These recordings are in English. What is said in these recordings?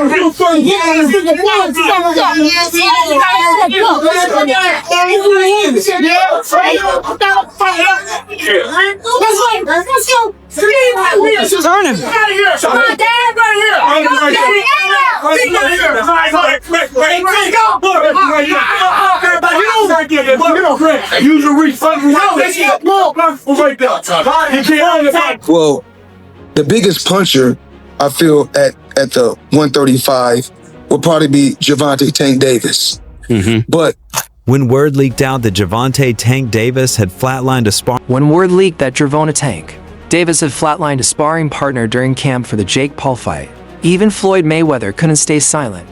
Turn him. Well, the biggest puncher I feel at the 135 would probably be Gervonta Tank Davis. But when word leaked out that Gervonta Tank Davis had flatlined a sparring partner during camp for the Jake Paul fight, even Floyd Mayweather couldn't stay silent.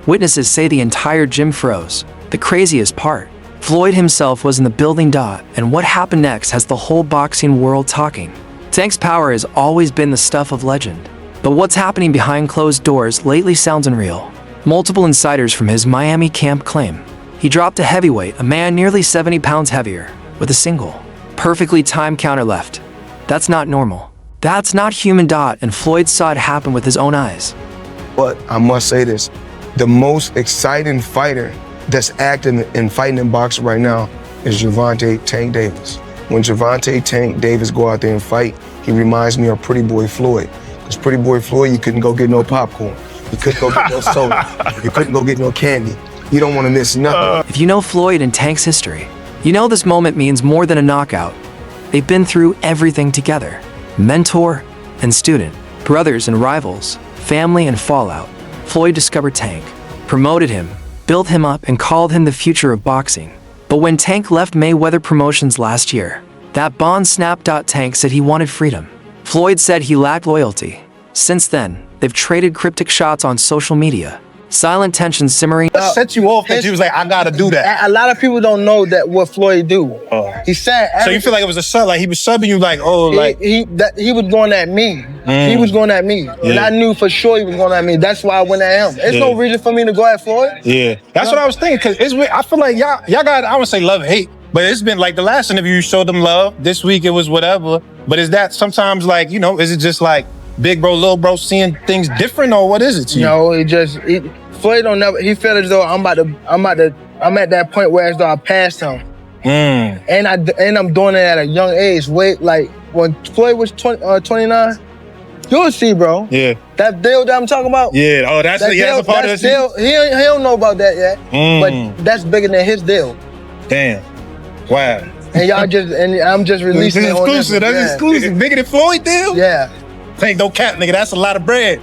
Witnesses say the entire gym froze. The craziest part, Floyd himself was in the building. And what happened next has the whole boxing world talking. Tank's power has always been the stuff of legend. But what's happening behind closed doors lately sounds unreal. Multiple insiders from his Miami camp claim he dropped a heavyweight, a man nearly 70 pounds heavier, with a single, perfectly timed counter left. That's not normal. That's not human. And Floyd saw it happen with his own eyes. But I must say this, the most exciting fighter that's acting and fighting in boxing right now is Gervonta Tank Davis. When Gervonta Tank Davis go out there and fight, he reminds me of Pretty Boy Floyd. Because Pretty Boy Floyd, you couldn't go get no popcorn. You couldn't go get no soda. You couldn't go get no candy. You don't want to miss nothing. If you know Floyd and Tank's history, you know this moment means more than a knockout. They've been through everything together. Mentor and student, brothers and rivals, family and fallout. Floyd discovered Tank, promoted him, built him up, and called him the future of boxing. But when Tank left Mayweather Promotions last year, that bond snapped. Tank said he wanted freedom. Floyd said he lacked loyalty. Since then, they've traded cryptic shots on social media. Silent tensions simmering. Set you off that you was like, I gotta do that. A lot of people don't know that what Floyd do. He said. So you feel like it was a sub, like he was subbing you, like, oh, like he was going at me. He was going at me, and I knew for sure he was going at me. That's why I went at him. There's no reason for me to go at Floyd. Yeah, that's what I was thinking. Cause I feel like y'all got, I wouldn't say love and hate, but it's been like the last interview you showed them love. This week it was whatever. But is that sometimes like, you know, is it just like big bro, little bro seeing things different, or what is it to you? No, Floyd don't never. He felt as though I'm at that point where as though I passed him, and I'm doing it at a young age. Wait, like when Floyd was 29, you'll see, bro. Yeah. That deal that I'm talking about. Yeah. Oh, that's a part of the deal. He don't know about that yet, but that's bigger than his deal. Damn. Wow. And I'm just releasing it. Exclusive. That's exclusive. Bigger than Floyd deal. Yeah. Ain't no cap, nigga. That's a lot of bread.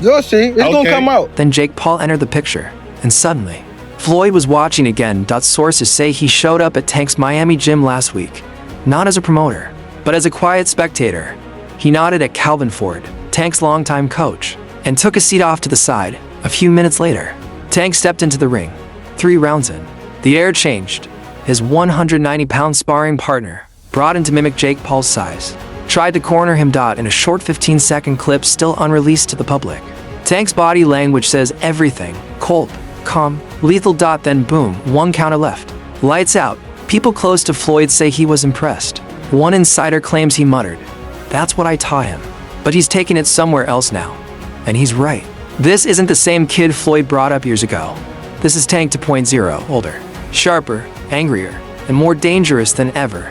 You'll see. It's gonna come out. Then Jake Paul entered the picture, and suddenly, Floyd was watching again. Sources say he showed up at Tank's Miami gym last week, not as a promoter, but as a quiet spectator. He nodded at Calvin Ford, Tank's longtime coach, and took a seat off to the side. A few minutes later, Tank stepped into the ring. 3 rounds in, the air changed. His 190-pound sparring partner, brought in to mimic Jake Paul's size, tried to corner him. In a short 15-second clip still unreleased to the public. Tank's body language says everything. Cold, calm, lethal. Then boom, 1 counter left. Lights out. People close to Floyd say he was impressed. One insider claims he muttered, "That's what I taught him." But he's taking it somewhere else now. And he's right. This isn't the same kid Floyd brought up years ago. This is Tank 2.0, older, sharper, angrier, and more dangerous than ever.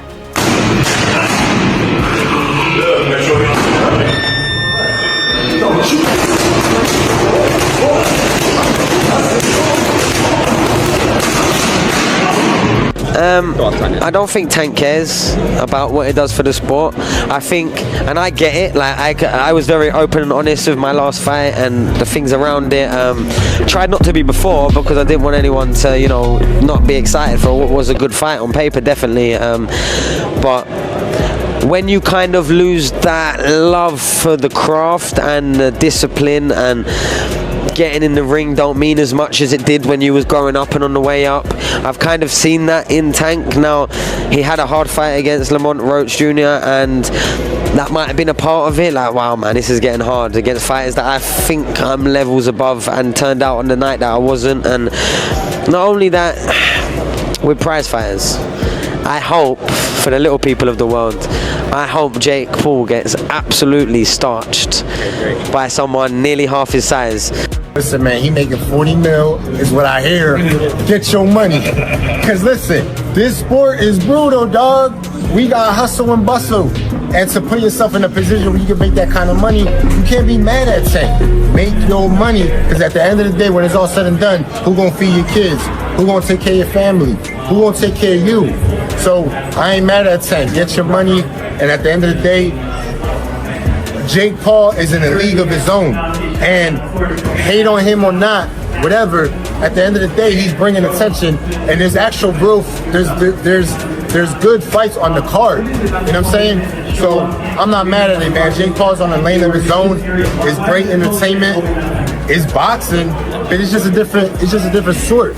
I don't think Tank cares about what it does for the sport. I think, and I get it, like I was very open and honest with my last fight and the things around it. Tried not to be before because I didn't want anyone to, you know, not be excited for what was a good fight on paper, definitely. But when you kind of lose that love for the craft and the discipline, and getting in the ring don't mean as much as it did when you was growing up and on the way up. I've kind of seen that in Tank. Now, he had a hard fight against Lamont Roach Jr. and that might have been a part of it. Like, wow, man, this is getting hard against fighters that I think I'm levels above, and turned out on the night that I wasn't. And not only that, with prize fighters, I hope for the little people of the world, I hope Jake Paul gets absolutely starched by someone nearly half his size. Listen, man, he making 40 mil is what I hear. Get your money. Because listen, this sport is brutal, dog. We got hustle and bustle. And to put yourself in a position where you can make that kind of money, you can't be mad at Tank. Make your money. Because at the end of the day, when it's all said and done, who gonna feed your kids? Who gonna take care of your family? Who gonna take care of you? So I ain't mad at Tank. Get your money. And at the end of the day, Jake Paul is in a league of his own. And hate on him or not, whatever, at the end of the day, he's bringing attention. And there's actual growth. There's good fights on the card. You know what I'm saying? So I'm not mad at it, man. Jake Paul's on a lane of his own. It's great entertainment. It's boxing, but it's just a different sort.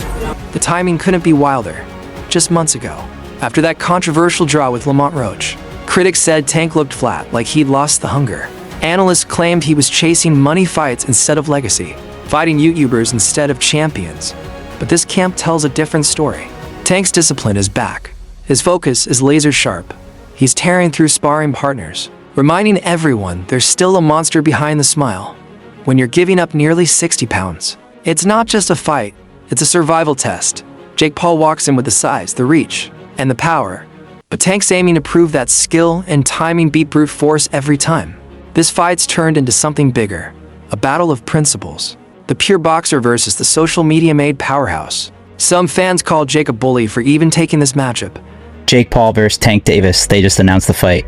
The timing couldn't be wilder. Just months ago, after that controversial draw with Lamont Roach, critics said Tank looked flat, like he'd lost the hunger. Analysts claimed he was chasing money fights instead of legacy, fighting YouTubers instead of champions. But this camp tells a different story. Tank's discipline is back. His focus is laser sharp. He's tearing through sparring partners, reminding everyone there's still a monster behind the smile. When you're giving up nearly 60 pounds, it's not just a fight, it's a survival test. Jake Paul walks in with the size, the reach, and the power. But Tank's aiming to prove that skill and timing beat brute force every time. This fight's turned into something bigger, a battle of principles. The pure boxer versus the social media-made powerhouse. Some fans call Jake a bully for even taking this matchup. Jake Paul versus Tank Davis, they just announced the fight.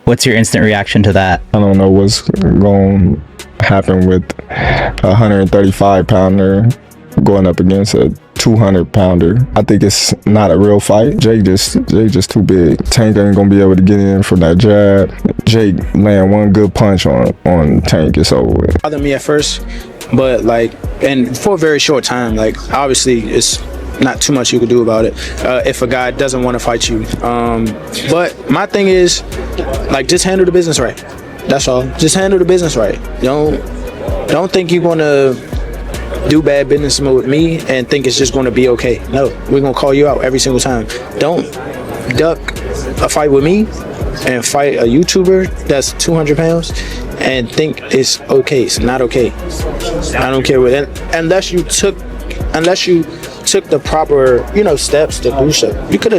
What's your instant reaction to that? I don't know what's going to happen with a 135-pounder going up against a 200-pounder. I think it's not a real fight. Jake just too big. Tank ain't gonna be able to get in from that jab. Jake land one good punch on Tank, it's over with. Bothered me at first, but and for a very short time, obviously it's not too much you could do about it if a guy doesn't want to fight you. But my thing is, just handle the business right. That's all. Just handle the business right. Don't think you're gonna do bad business with me and think it's just going to be okay. No, we're going to call you out every single time. Don't duck a fight with me and fight a YouTuber that's 200 pounds and think it's okay. It's not okay. I don't care what, unless you took the proper, steps to do so. You could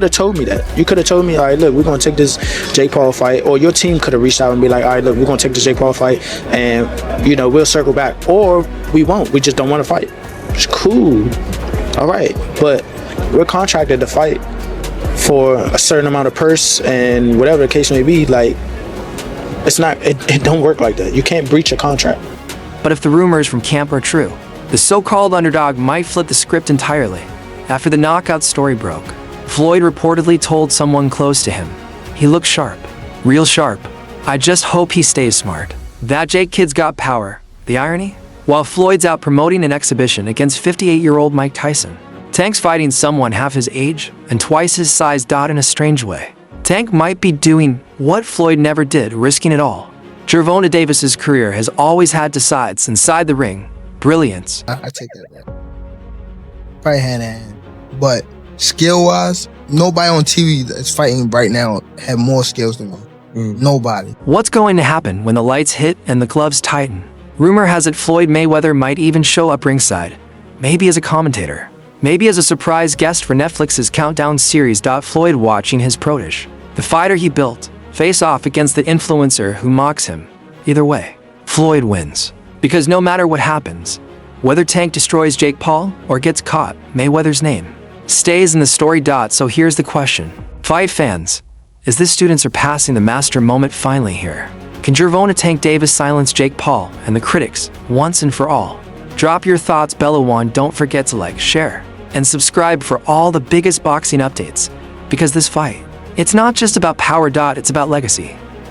have told me that. You could have told me, all right, look, we're gonna take this Jake Paul fight, or your team could have reached out and be like, all right, look, we're gonna take this Jake Paul fight, and we'll circle back, or we won't. We just don't want to fight. It's cool, all right, but we're contracted to fight for a certain amount of purse and whatever the case may be. It's not. It don't work like that. You can't breach a contract. But if the rumors from camp are true, the so-called underdog might flip the script entirely. After the knockout story broke, Floyd reportedly told someone close to him, "He looks sharp, real sharp. I just hope he stays smart." That Jake kid's got power. The irony? While Floyd's out promoting an exhibition against 58-year-old Mike Tyson, Tank's fighting someone half his age and twice his size. In a strange way, Tank might be doing what Floyd never did, risking it all. Gervonta Davis's career has always had two sides: inside the ring, brilliance. I take that back. Probably hand in hand. But skill-wise, nobody on TV that's fighting right now have more skills than me. Nobody. What's going to happen when the lights hit and the gloves tighten? Rumor has it Floyd Mayweather might even show up ringside. Maybe as a commentator. Maybe as a surprise guest for Netflix's Countdown series. Floyd watching his protege, the fighter he built, face off against the influencer who mocks him. Either way, Floyd wins. Because no matter what happens, whether Tank destroys Jake Paul or gets caught, Mayweather's name stays in the story. So here's the question. Fight fans, is this student surpassing the master moment finally here? Can Gervonta Tank Davis silence Jake Paul and the critics once and for all? Drop your thoughts below. Don't forget to like, share, and subscribe for all the biggest boxing updates. Because this fight, it's not just about power. It's about legacy.